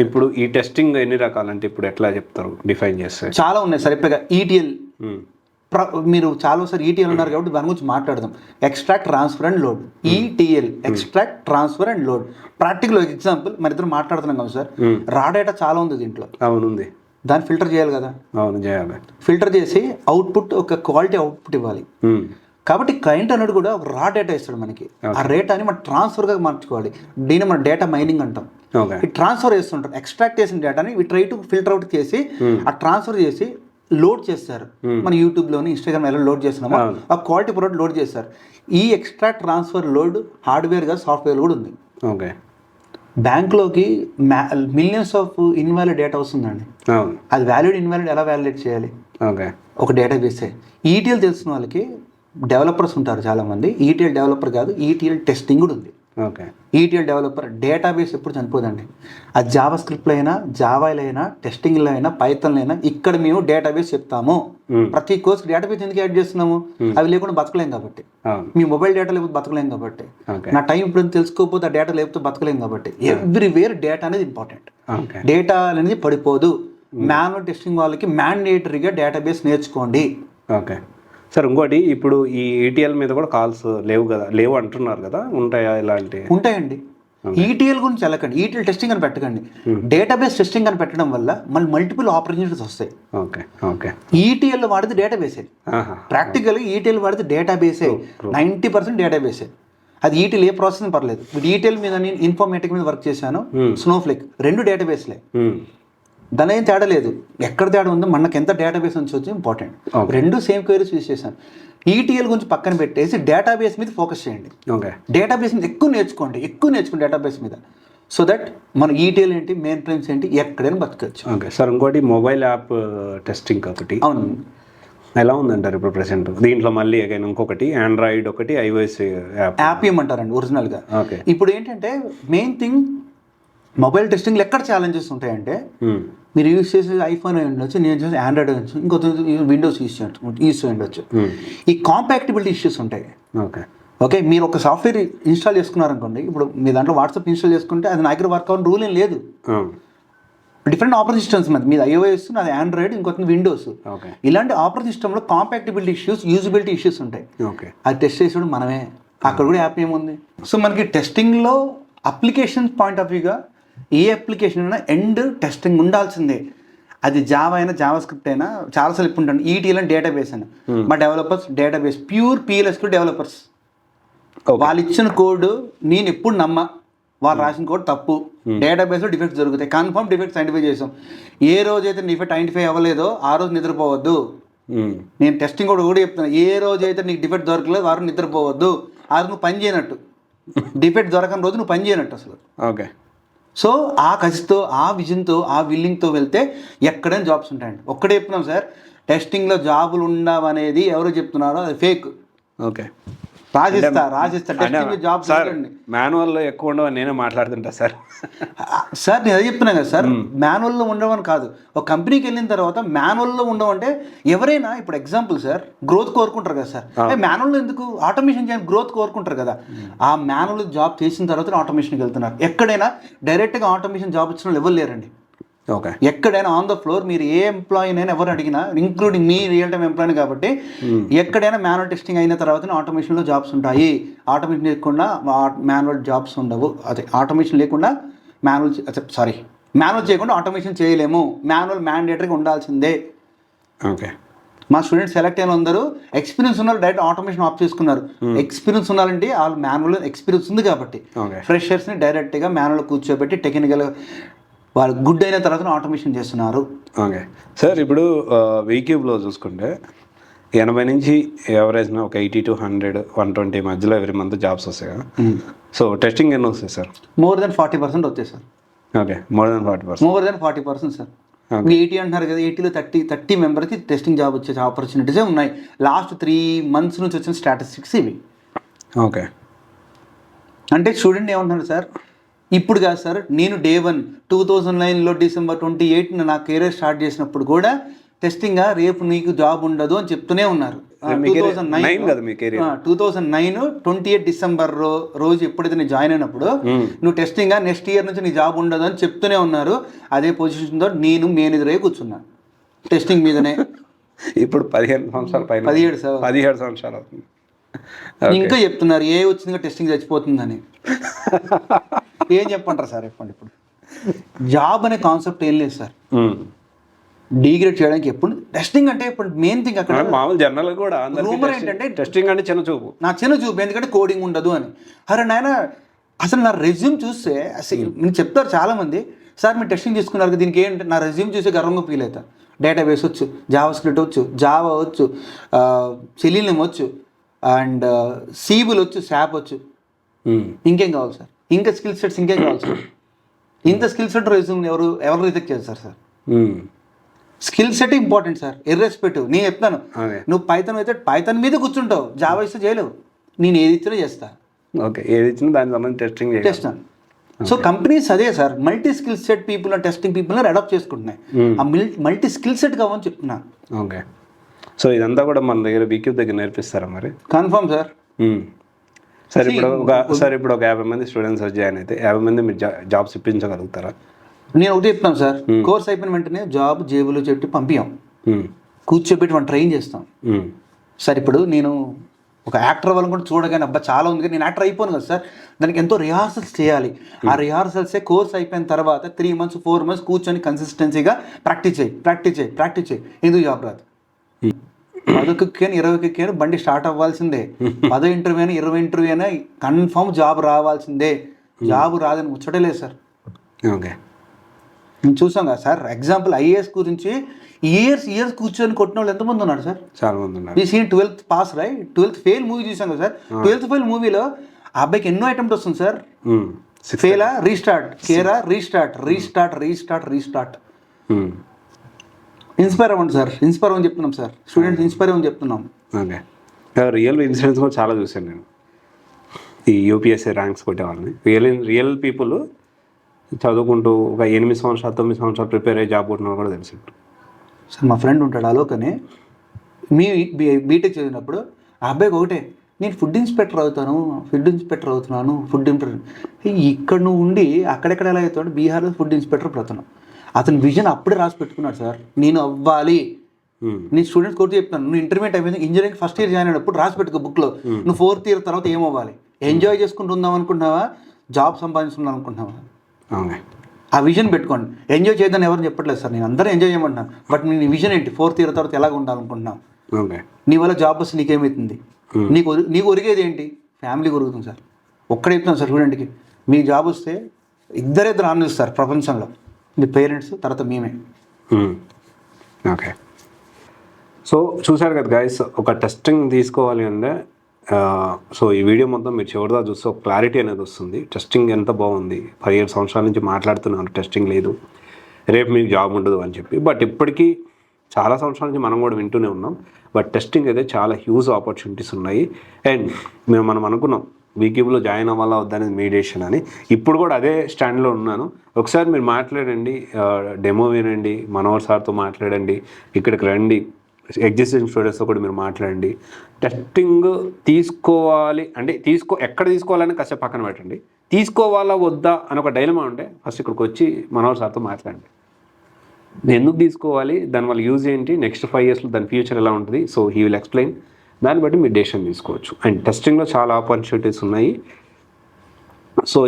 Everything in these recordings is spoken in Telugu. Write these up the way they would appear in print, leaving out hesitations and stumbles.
ఇప్పుడు ఈ టెస్టింగ్ ఎన్ని రకాలంటే ఇప్పుడు ఎట్లా చెప్తారు డిఫైన్ చేస్తే? చాలా ఉన్నాయి సార్. ఇప్పుడు ఈటీఎల్ మీరు చాలాసారి ఈటీఎల్ ఉన్నారు కాబట్టి దాని గురించి మాట్లాడదాం. Extract, transfer and load. ETL extract, transfer and load. Practical example మన ఇద్దరు మాట్లాడుతున్నాం కదా సార్, రా డేటా చాలా ఉంది దీంట్లో. అవును ఉంది. దాన్ని ఫిల్టర్ చేయాలి కదా. అవును చేయాలి. ఫిల్టర్ చేసి అవుట్పుట్ ఒక క్వాలిటీ అవుట్పుట్ ఇవ్వాలి. కాబట్టి క్లయింట్ అనేది కూడా ఒక రా డేటా ఇస్తాడు మనకి. ఆ డేటాని మనం ట్రాన్స్ఫర్గా మార్చుకోవాలి. దీన్ని మనం డేటా మైనింగ్ అంటాం. ఈ ట్రాన్స్ఫర్ చేస్తుంటారు. ఎక్స్ట్రాక్ట్ చేసిన డేటాని we try to filter out చేసి ఆ ట్రాన్స్ఫర్ చేసి లోడ్ చేస్తారు. మన యూట్యూబ్లోని ఇన్స్టాగ్రామ్ ఎలా లోడ్ చేస్తున్నామో ఆ క్వాలిటీ ప్రోడక్ట్ లోడ్ చేస్తారు. ఈ ఎక్స్ట్రాక్ట్, ట్రాన్స్ఫర్, లోడ్ హార్డ్వేర్ గా సాఫ్ట్వేర్ కూడా ఉంది. ఓకే. బ్యాంక్లోకి మిలియన్స్ ఆఫ్ ఇన్వాలిడ్ డేటా వస్తుందండి. అది వ్యాలిడ్ ఇన్వాలిడ్ ఎలా వ్యాలిడేట్ చేయాలి? ఓకే. ఒక డేటాబేసే. ఈటీఎల్ తెలిసిన వాళ్ళకి డెవలపర్స్ ఉంటారు చాలామంది. ఈటీఎల్ డెవలపర్ కాదు, ఈటీఎల్ టెస్టింగ్ కూడా ఉంది. ఓకే. ఈటీఎల్ డెవలపర్ డేటాబేస్ ఎప్పుడు చనిపోదండి. అది జావా స్క్రిప్ట్లో అయినా, జావాలో అయినా, టెస్టింగ్లో అయినా, పైథాన్లో అయినా ఇక్కడ మేము డేటాబేస్ చెప్తాము. ప్రతి కోర్స్ డేటాబేస్ ఎందుకు యాడ్ చేస్తున్నాము? అవి లేకుండా బతకలేం కాబట్టి. మీ మొబైల్ డేటా లేకపోతే బతకలేం కాబట్టి. నా టైం ఇప్పుడు తెలుసుకోకపోతే ఆ డేటా లేకపోతే బతకలేం కాబట్టి. ఎవ్రీవేర్ డేటా అనేది ఇంపార్టెంట్. డేటా అనేది పడిపోదు. మాన్యువల్ టెస్టింగ్ వాళ్ళకి మ్యాండేటరీగా డేటాబేస్ నేర్చుకోండి. Okay sir. ఇంకోటి ఇప్పుడు ఈ ఈటీఎల్ మీద కూడా కాల్స్ లేవు కదా, లేవు అంటున్నారు కదా, ఉంటాయా ఇలాంటి? ఉంటాయండి. ఈటీఎల్ గురించి వెళ్ళకండి, ఈటీఎల్ టెస్టింగ్ అని పెట్టకండి. డేటాబేస్ టెస్టింగ్ అని పెట్టడం వల్ల మళ్ళీ మల్టిపుల్ ఆపర్చునిటీస్ వస్తాయి. ఓకే. ఓకే. ఈటీఎల్ వాడితే డేటాబేసే. ప్రాక్టికల్గా ఈటీఎల్ వాడితే డేటాబేసే. 90% డేటాబేసే. అది ఈటీఎల్ ఏ ప్రాసెస్ పర్లేదు. ఈటీఎల్ మీద నేను ఇన్ఫర్మేటిక్ మీద వర్క్ చేశాను, స్నోఫ్లేక్, రెండు డేటాబేస్లే. దాని ఏం తేడా లేదు. ఎక్కడ తేడా ఉందో మనకి ఎంత డేటాబేస్ నుంచి వచ్చి ఇంపార్టెంట్. రెండు సేమ్ క్వైరీస్ యూజ్ చేశాను. ఈటీఎల్ గురించి పక్కన పెట్టేసి డేటాబేస్ మీద ఫోకస్ చేయండి. డేటాబేస్ మీద ఎక్కువ నేర్చుకోండి డేటాబేస్ మీద. సో దట్ మన ఈటీఎల్ ఏంటి, మెయిన్ ఫ్రేమ్స్ ఏంటి, ఎక్కడైనా బతకచ్చు. Okay sir. ఇంకోటి మొబైల్ యాప్ టెస్టింగ్ ఒకటి. అవును. ఎలా ఉందంటారు ఇప్పుడు ప్రెసెంట్? దీంట్లో మళ్ళీ ఇంకొకటి ఆండ్రాయిడ్, ఒకటి ఐఓఎస్ యాప్ ఏమంటారండి ఒరిజినల్గా. ఇప్పుడు ఏంటంటే మెయిన్ థింగ్ మొబైల్ టెస్టింగ్లో ఎక్కడ ఛాలెంజెస్ ఉంటాయంటే, మీరు యూజ్ చేసే ఐఫోన్ అయి ఉండొచ్చు, నేను చేసే ఆండ్రాయిడ్ ఉండొచ్చు, ఇంకొక విండోస్ యూజ్ ఉండొచ్చు. ఈ కాంపాక్టిబిలిటీ ఇష్యూస్ ఉంటాయి. ఓకే. మీరు ఒక సాఫ్ట్వేర్ ఇన్స్టాల్ చేసుకున్నారనుకోండి, ఇప్పుడు మీ దాంట్లో వాట్సాప్ ఇన్స్టాల్ చేసుకుంటే అది నా దగ్గర వర్క్ అవ్వని రూల్ ఏం లేదు. డిఫరెంట్ ఆపరేటింగ్ సిస్టమ్స్ మీద ఐఓఎస్, నాది ఆండ్రాయిడ్, ఇంకొక విండోస్. ఇలాంటి ఆపరేటింగ్ సిస్టంలో కాంపాక్టిబిలిటీ ఇష్యూస్, యూజబిలిటీ ఇష్యూస్ ఉంటాయి. అది టెస్ట్ చేసేవాడు మనమే. అక్కడ కూడా యాప్ ఏముంది. సో మనకి టెస్టింగ్లో అప్లికేషన్ పాయింట్ ఆఫ్ వ్యూగా ఏ అప్లికేషన్ అయినా ఎండ్ టెస్టింగ్ ఉండాల్సిందే. అది జావా అయినా, జావా స్క్రిప్ట్ అయినా. చాలాసార్లు ఇప్పుడు ఉంటాను ఈటీఎల్ అని డేటాబేస్ అని. మా developers database pure PLSQL developers. వాళ్ళు ఇచ్చిన కోడ్ నేను ఎప్పుడు వాళ్ళు రాసిన కోడ్ తప్పు. డేటాబేస్లో డిఫెక్ట్స్ జరుగుతాయి. కన్ఫర్మ్ డిఫెక్ట్స్ ఐడెంటిఫై చేసాం. ఏ రోజైతే డిఫెక్ట్ ఐడెంటిఫై అవ్వలేదో ఆ రోజు నిద్రపోవద్దు. నేను టెస్టింగ్ కూడా చెప్తున్నాను. ఏ రోజైతే నీకు డిఫెక్ట్ దొరకలేదు ఆ రోజు నిద్రపోవద్దు. ఆ రోజు నువ్వు పని చేయనట్టు. డిఫెక్ట్ దొరకని రోజు నువ్వు పని చేయనట్టు అసలు. ఓకే. సో ఆ కసితో, ఆ విజన్తో, ఆ విల్లింగ్తో వెళ్తే ఎక్కడైనా జాబ్స్ ఉంటాయండి. ఒక్కడే చెప్తున్నాం సార్, టెస్టింగ్లో జాబులు ఉండవనేది ఎవరో చెప్తున్నారో అది ఫేక్. ఓకే. రాసిస్తా టెస్టింగ్ జాబ్స్ మాన్యువల్లో ఎక్కువ ఉండవని నేనే మాట్లాడుతుంటా సార్. నేను అదే చెప్తున్నాను కదా సార్, మాన్యువల్లో ఉండవని కాదు. ఒక కంపెనీకి వెళ్ళిన తర్వాత మాన్యువల్లో ఉండవంటే ఎవరైనా, ఇప్పుడు ఎగ్జాంపుల్ సార్, గ్రోత్ కోరుకుంటారు కదా సార్. మాన్యువల్లో ఎందుకు ఆటోమేషన్ చేయాలి? గ్రోత్ కోరుకుంటారు కదా. ఆ మాన్యువల్ జాబ్ చేసిన తర్వాత ఆటోమేషన్కి వెళ్తున్నారు. ఎక్కడైనా డైరెక్ట్గా ఆటోమేషన్ జాబ్ ఇచ్చిన ఎవరు లేరండి. ఓకే. ఎక్కడైనా ఆన్ ద ఫ్లోర్ మీరు ఏ ఎంప్లాయీనైనా ఎవరు అడిగినా, ఇంక్లూడింగ్ మీ రియల్ టైమ్ ఎంప్లాయీ కాబట్టి, ఎక్కడైనా మాన్యువల్ టెస్టింగ్ అయిన తర్వాత ఆటోమేషన్లో జాబ్స్ ఉంటాయి. ఆటోమేషన్ లేకుండా మాన్యువల్ జాబ్స్ ఉండవు. అదే ఆటోమేషన్ లేకుండా మాన్యువల్ చేయకుండా ఆటోమేషన్ చేయలేము. మాన్యువల్ మ్యాండేటరీగా ఉండాల్సిందే. ఓకే. మా స్టూడెంట్స్ సెలెక్ట్ అయిన అందరూ ఎక్స్పీరియన్స్ ఉన్నారు, డైరెక్ట్ ఆటోమేషన్ ఆఫ్ చేసుకున్నారు. ఎక్స్పీరియన్స్ ఉన్నారంటే వాళ్ళు మాన్యువల్ ఎక్స్పీరియన్స్ ఉంది కాబట్టి ఫ్రెషర్స్ని డైరెక్ట్గా మాన్యువల్ కూర్చోబెట్టి టెక్నికల్ వాళ్ళు గుడ్ అయిన తర్వాత ఆటోమేషన్ చేస్తున్నారు. Okay sir. ఇప్పుడు వీక్యూబ్లో చూసుకుంటే 80 నుంచి ఎవరేజ్ ఒక 80 to 100, 120 మధ్యలో ఎవ్రీ మంత్ జాబ్స్ వస్తాయి కదా. సో టెస్టింగ్ ఎన్ని వస్తాయి సార్? మోర్ దెన్ 40% వస్తాయి sir. Okay. More than 40% sir. మీ 80 అంటున్నారు కదా, 80లో 30 మెంబర్కి టెస్టింగ్ జాబ్ వచ్చే ఆపర్చునిటీసే ఉన్నాయి. లాస్ట్ 3 months నుంచి వచ్చిన స్టాటిస్టిక్స్ ఇవి. ఓకే. అంటే స్టూడెంట్ ఏమంటున్నారు సార్, ఇప్పుడు కాదు సార్, నేను Day 1 2009లో December 28న నా కెరీర్ స్టార్ట్ చేసినప్పుడు కూడా టెస్టింగ్ రేపు నీకు జాబ్ ఉండదు అని చెప్తూనే ఉన్నారు. 9 కదా మీ కెరీర్. 2009 28 డిసెంబర్ రోజు ఎప్పుడైతే నేను జాయిన్ అయినప్పుడు నువ్వు టెస్టింగ్ నెక్స్ట్ ఇయర్ నుంచి నీ జాబ్ ఉండదు అని చెప్తూనే ఉన్నారు. అదే పొజిషన్తో నేను మేనేజర్ అయ్యి కూర్చున్నా టెస్టింగ్ మీదనే. ఇప్పుడు 15 సంవత్సరాల పైన 17 సంవత్సరాలు అవుతుంది. ఇంకా చెప్తున్నారు ఏ వచ్చిందిగా టెస్టింగ్ చచ్చిపోతుందని. ఏం చెప్పంటారు సార్ చెప్పండి. ఇప్పుడు జాబ్ అనే కాన్సెప్ట్ ఏం లేదు సార్. డిగ్రేడ్ చేయడానికి ఎప్పుడు టెస్టింగ్ అంటే ఇప్పుడు మెయిన్ థింగ్ అక్కడ మామూలు జనరల్ కూడా రూమర్ ఏంటంటే టెస్టింగ్ అంటే చిన్న చూపు, నా చిన్న చూపు, ఎందుకంటే కోడింగ్ ఉండదు అని. అరే నాయన అసలు నా రెజ్యూమ్ చూస్తే నేను చెప్తారు చాలామంది, సార్ మీరు టెస్టింగ్ తీసుకున్నారు దీనికి ఏంటి, నా రెజ్యూమ్ చూసి గర్వంగా ఫీల్ అవుతా. డేటాబేస్ వచ్చు, జావా స్క్రిప్ట్ వచ్చు, జావా వచ్చు, సెలీనియం వచ్చు, అండ్ సీబుల్ వచ్చు, శాప్ వచ్చు. ఇంకేం కావాలి సార్? ఇంకా స్కిల్ సెట్స్ ఇంకేం కావాలి సార్? ఇంత స్కిల్ సెట్ రెజ్యూమ్ ఎవరు రిజెక్ట్ చేస్తారు sir? Skill set important sir, irrespective. నేను చెప్తాను, నువ్వు పైథాన్ అయితే పైథాన్ మీద కూర్చుంటావు, జావా ఇస్తే చేయలేవు. నేను ఏది ఇచ్చినా చేస్తా. ఓకే, ఏది ఇచ్చినా దాని సంబంధించి టెస్టింగ్ చేస్తాను. సో కంపెనీస్ అదే sir, multi skill set people testing people adapt చేసుకుంటున్నాయి. ఆ మల్టీ స్కిల్ సెట్ కావాలని చెప్తున్నా. ఓకే, సో ఇదంతా కూడా మన దగ్గర బీక్యూబ్ దగ్గర నేర్పిస్తారా మరి? Confirm sir. సార్ ఇప్పుడు ఒక 50 మంది స్టూడెంట్స్ జాయిన్ అయితే 50 మంది మీరు జాబ్స్ ఇప్పించగలుగుతారా? నేను ఒకటి చెప్తాను సార్, కోర్స్ అయిపోయిన వెంటనే జాబ్ జేబులో చెప్పి పంపించాం, కూర్చోబెట్టి మనం ట్రైన్ చేస్తాం సార్. ఇప్పుడు నేను ఒక యాక్టర్ వాళ్ళని కూడా చూడగానే అబ్బా చాలా ఉంది కానీ నేను యాక్టర్ అయిపోను కదా సార్, దానికి ఎంతో రిహార్సల్స్ చేయాలి. ఆ రిహార్సల్సే కోర్స్ అయిపోయిన తర్వాత 3 months 4 months కూర్చొని కన్సిస్టెన్సీగా ప్రాక్టీస్ చేయి. ఎందుకు జాబ్ రాదు? 10కి 20కి బండి స్టార్ట్ అవ్వాల్సిందే. 10 ఇంటర్వ్యూ అయినా 20 ఇంటర్వ్యూ అయినా కన్ఫర్మ్ జాబ్ రావాల్సిందే. జాబ్ రాదని ముచ్చటే లేదు సార్. ఓకే, నేను చూసాం కదా సార్, ఎగ్జాంపుల్ ఐఏఎస్ గురించి ఇయర్స్ కూర్చొని కొట్టిన వాళ్ళు ఎంతమంది ఉన్నారు సార్? చాలా మంది ఉన్నారు. ఈ scene 12th pass right, 12th fail movie చూసాం కదా సార్. 12th ఫెయిల్ మూవీలో ఆ అబ్బాయికి ఎన్నో అటెంప్ట్ వస్తుంది సార్. ఫెయిలా, రీస్టార్ట్, కేరా, రీస్టార్ట్. ఇన్స్పైర్ అవ్వండి సార్, ఇన్స్పైర్ అవ్వని చెప్తున్నాం సార్, స్టూడెంట్స్ ఇన్స్పైర్ అవ్వని చెప్తున్నాం. ఓకే, రియల్ ఇన్సిడెంట్స్ కూడా చాలా చూసాను నేను. ఈ యూపీఎస్సీ ర్యాంక్స్ కొట్టే వాళ్ళని రియల్ పీపుల్ చదువుకుంటూ ఒక 8 సంవత్సరాలు 9 సంవత్సరాలు ప్రిపేర్ అయ్యి జాబ్ కొట్టిన కూడా తెలిసి సార్. మా ఫ్రెండ్ ఉంటాడు అలోకని, బీటెక్ చదివినప్పుడు ఆ అబ్బాయికి ఒకటే, నేను ఫుడ్ ఇన్స్పెక్టర్ అవుతున్నాను. ఇక్కడ నువ్వు ఉండి అక్కడెక్కడ ఎలా అవుతాడు, బీహార్లో ఫుడ్ ఇన్స్పెక్టర్ అవుతున్నావు. అతని విజన్ అప్పుడే రాసి పెట్టుకున్నాడు సార్, నేను అవ్వాలి. నేను స్టూడెంట్స్ కొట్టి చెప్తాను, నువ్వు ఇంటర్మీడియట్ అయిపోయింది, ఇంజనీరింగ్ ఫస్ట్ ఇయర్ జాయిన్ అయినప్పుడు రాసి పెట్టుకో బుక్లో, నువ్వు 4th ఇయర్ తర్వాత ఏమవ్వాలి, ఎంజాయ్ చేసుకుంటూ ఉందాం అనుకుంటున్నావా, జాబ్ సంపాదించుకుందాం అనుకుంటున్నావా? ఆ విజన్ పెట్టుకోండి. ఎంజాయ్ చేద్దాం ఎవరు చెప్పట్లేదు సార్, నేను అందరూ ఎంజాయ్ చేయమంటున్నాను. బట్ నీ విజన్ ఏంటి? 4th ఇయర్ తర్వాత ఎలాగ ఉండాలనుకుంటున్నావు? నీ వల్ల జాబ్ వస్తే నీకేమవుతుంది? నీకు ఒరిగేది ఏంటి? ఫ్యామిలీ ఒరుగుతుంది సార్. ఒక్కడే చెప్తాను సార్ స్టూడెంట్కి, మీ జాబ్ వస్తే ఇద్దరు ఆనందిస్తారు ప్రపంచంలో, మీ పేరెంట్స్ తర్వాత మేమే. ఓకే, సో చూసారు కదా గైస్, ఒక టెస్టింగ్ తీసుకోవాలి అంటే సో ఈ వీడియో మొత్తం మీరు చివరిదా చూస్తే ఒక క్లారిటీ అనేది వస్తుంది. టెస్టింగ్ ఎంత బాగుంది, 17 సంవత్సరాల నుంచి మాట్లాడుతున్నాను టెస్టింగ్ లేదు, రేపు మీకు జాబ్ ఉండదు అని చెప్పి. బట్ ఇప్పటికీ చాలా సంవత్సరాల నుంచి మనం కూడా వింటూనే ఉన్నాం. బట్ టెస్టింగ్ అయితే చాలా హ్యూజ్ ఆపర్చునిటీస్ ఉన్నాయి. అండ్ మనం అనుకున్నాం బీక్యూబ్లో జాయిన్ అవ్వాలా వద్దనేది మీడియేషన్ అని. ఇప్పుడు కూడా అదే స్టాండ్లో ఉన్నాను. ఒకసారి మీరు మాట్లాడండి, డెమో వినండి, మనోహర్ సార్తో మాట్లాడండి, ఇక్కడికి రండి, ఎగ్జిస్టింగ్ స్టూడెంట్స్తో కూడా మీరు మాట్లాడండి. టెస్టింగ్ తీసుకోవాలి అంటే ఎక్కడ తీసుకోవాలని కాసేపు పక్కన పెట్టండి. తీసుకోవాలా వద్దా అని ఒక డైలమా ఉంటే ఫస్ట్ ఇక్కడికి వచ్చి మనోహర్ సార్తో మాట్లాడండి. ఎందుకు తీసుకోవాలి, దానివల్ల యూజ్ ఏంటి, నెక్స్ట్ 5 yearsలో దాని ఫ్యూచర్ ఎలా ఉంటుంది, సో హీ విల్ ఎక్స్ప్లెయిన్. దాన్ని బట్టి మీరు డెసిషన్ తీసుకోవచ్చు. అండ్ టెస్టింగ్లో చాలా ఆపర్చునిటీస్ ఉన్నాయి. సో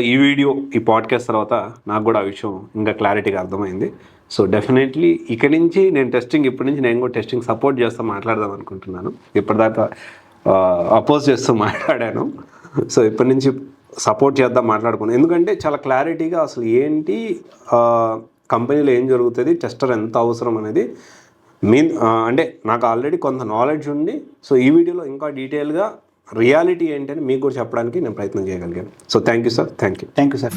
ఈ పాడ్కాస్ట్ తర్వాత నాకు కూడా ఆ విషయం ఇంకా క్లారిటీగా అర్థమైంది. సో డెఫినెట్లీ ఇక్కడి నుంచి ఇప్పటి నుంచి నేను కూడా టెస్టింగ్ సపోర్ట్ చేస్తూ మాట్లాడదాం అనుకుంటున్నాను. ఇప్పటిదాకా అపోజ్ చేస్తూ మాట్లాడాను. సో ఇప్పటి నుంచి సపోర్ట్ చేద్దాం మాట్లాడుకున్నాను. ఎందుకంటే చాలా క్లారిటీగా అసలు ఏంటి, కంపెనీలో ఏం జరుగుతుంది, టెస్టర్ ఎంత అవసరం అనేది అంటే నాకు ఆల్రెడీ కొంత నాలెడ్జ్ ఉంది. సో ఈ వీడియోలో ఇంకా డీటెయిల్గా రియాలిటీ ఏంటని మీకు కూడా చెప్పడానికి నేను ప్రయత్నం చేయగలిగాను. So thank you sir. Thank you sir.